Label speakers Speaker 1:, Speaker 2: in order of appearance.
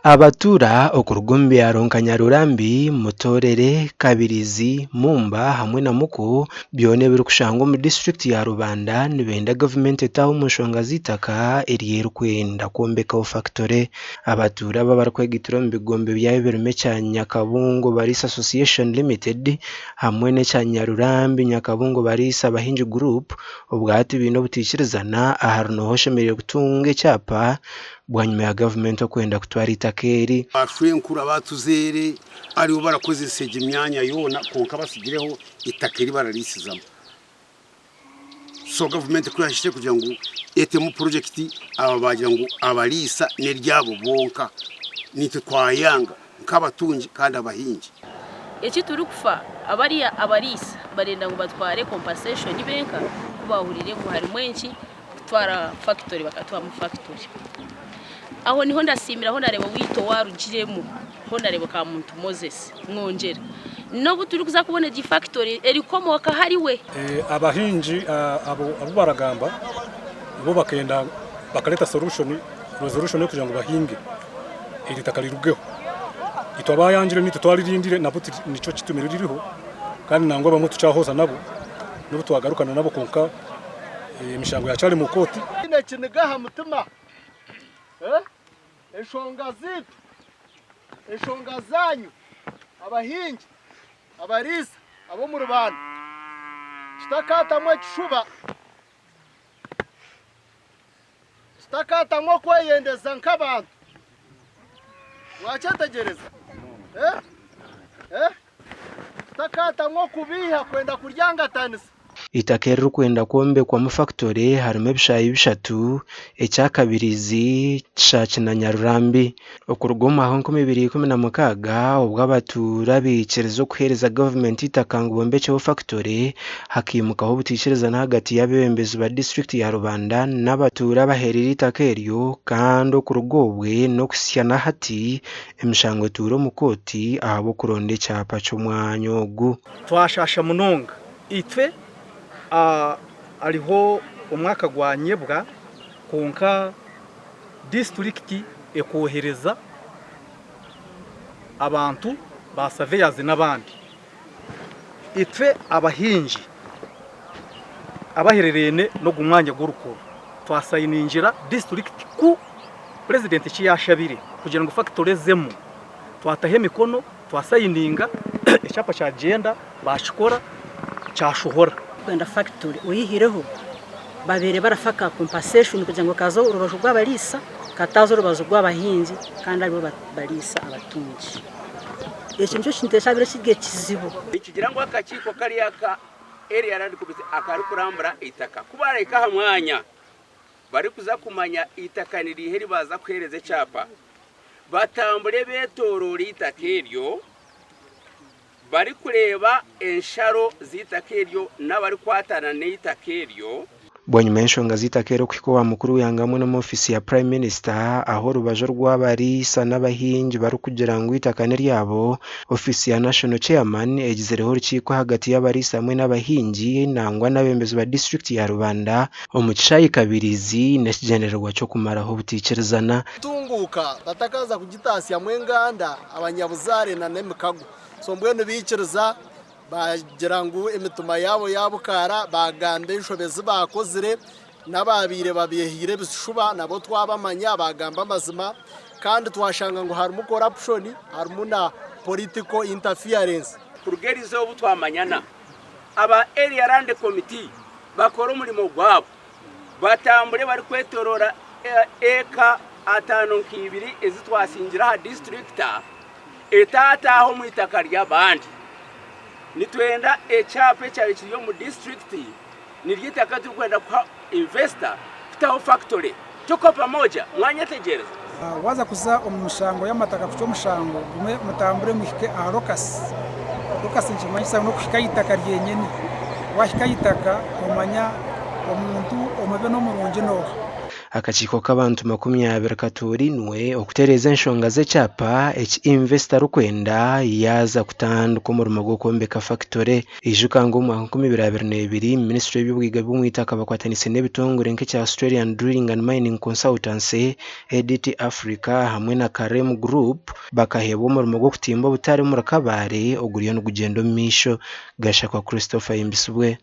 Speaker 1: Abatura okurugumbi yaronka Nyarurambi, Mutorere, Kabirizi, Mumba hamwe na Muko byone biri kushanga mu district ya Rubanda nibenda government etaho umushonga zitaka erikwenda kwombekaho factory. Abatura babarkwegitira mu bigombe byayo birime cya Nyakabungo Barisa Association Limited hamwe ne cya Nyarurambi Nyakabungo Barisa Abahinji Group ubwati bino butishirizana aharuno hoshemereye gutunga cyapa bwanyuma ya government okwenda kutwara itakeri
Speaker 2: ashwenkura batuzere ari barakoze sege imyanya yona konka basigireho itakeri bararisizamo. So government kuyashite kugira ngo ete mu project aba bagira ngo abarisa ne ryabo bonka nitwe twayanga nk'abatunji kandi abahinji.
Speaker 3: Eki turi kufa abarisa barenda ngo batware compensation ibenka kubahurire ngo hari mwenshi kutwara factory bakatwa mu factory. Aho niho ndasimira ho ndareba wito warugiremo ho ndareba ka muntu Moses mwongera no buturi kuza kubona di factory erikomoka hari we
Speaker 4: abahinji abo baragamba bo bakenda bakaleta resolution kugira ngo bahinge iri takalirugeho itwabayangire nitutwaririndire nabuti nico kitumira ririho kandi nangwa bamwe tucahoza nabo no twagarukana nabo konka imishango yacari mu koti
Speaker 5: ine kinigaha mutima eshonga zanyu abahinji abarisa abo mu Rubanda tutakatamwe kishuba tutakatamwe kweyendeza nk'abantu wacetegereza tutakatamwe kubiha kwenda kuryangatanisa.
Speaker 1: Itakeri kwenda kwombe kwa mufactory harimo bishayi bishatu ecya Kabirizi cya na Nyarurambi okurugoma aho 2016 ubwo abatura bikerezo kuhereza government itakanga bombekeho factory hakimukaho butishereza na hagati y'abembezi ba district ya Rubanda n'abatura baherira itakeryo kandi okurugobwe no kusyana hati emishango turo mukoti abo kuronde cyapa cyo mwanyogu
Speaker 6: twashasha munonga itwe ariho umwaka gwanyebwa konka district ekohereza abantu ba surveyors n'abandi itwe abahinji abahererene no gumwanya gurukuru twasayiningira district ku president cyashabire kugira ngo factory zemo twatahe mikono twasayininga icyapa cya agenda bashikora cyashuhora
Speaker 7: kwenda factory uyihireho babere barafaka compensation kugira ngo kazo urubaje rw'abarisa katazo urubaje rw'abahinzi kandi aribo barisa abatunji. Icyo cyo shintesha bire kigiye kizibo
Speaker 8: ikigira ngo akakiko kari aka area randi kubise akari kurambura itaka kubareka hamwanya bari kuza kumanya itaka niriheri baza kwereze cyapa batambure betorora itakeryo bari kureba ensharo zitakeryo n'abari kwatana n'itakeryo
Speaker 1: bwanyuma y'inshonga zitakero kwiko wa mukuru yangamwe no mu office ya prime minister aho rubajo rw'abarisa n'abahinji bari kugira ngo itakane ryabo office ya national chairman egizereho rukiko hagati y'abarisa hamwe n'abahinji nangwa n'abembezi ba district ya Rubanda umucayi Kabirizi n'ekigenerwa cyo kumaraho butikerezana
Speaker 5: tunguka batakaza kugitasi ya mwenganda abanyabuzare na nemikago so mbwene bikereza bagira ngo imituma yabo yabukara bagande inshobezi bakozire n'ababire babihire bishuba nabo twabamanya bagamba amazima kandi twashanga ngo harimo corruption harimo na political interference
Speaker 8: kurugerizo butwamanyana aba area land committee bakora umurimo gwabo batambure bari kwetorora eka 52 ezitwasingira ha district etata aho mu itaka ry'abandi nitwenda echape cyari kiriyo mu district niryitaka tukwenda kwa investor kutaho factory tuko pamoja mwanya tegereza
Speaker 9: waza kuza umushango y'amataka cyo mushango mutambure muhike arokasi njimanyisa no kushika itaka ryenyene washika itaka umanya umuntu omabe no murunje no
Speaker 1: akakiiko k'abantu 20 katurinwe okutereeza enshonga z'ekyapa eki-investor rukwenda yaza kutandika omurimo gw'okwombeka factory ijuka ngo omwaka 2022 Ministry y'ebyobwiga bw'omwitaka bakwatanise n'ebitongore nk'ekya Australian Drilling and Mining Consultancy ADT Africa hamwe na Karem Group bakahebwa omurimo gw'okutimba obutare muri Kabare oguriyo nigugenda omu maisho. Gashakwa Christopher Imbisubwe.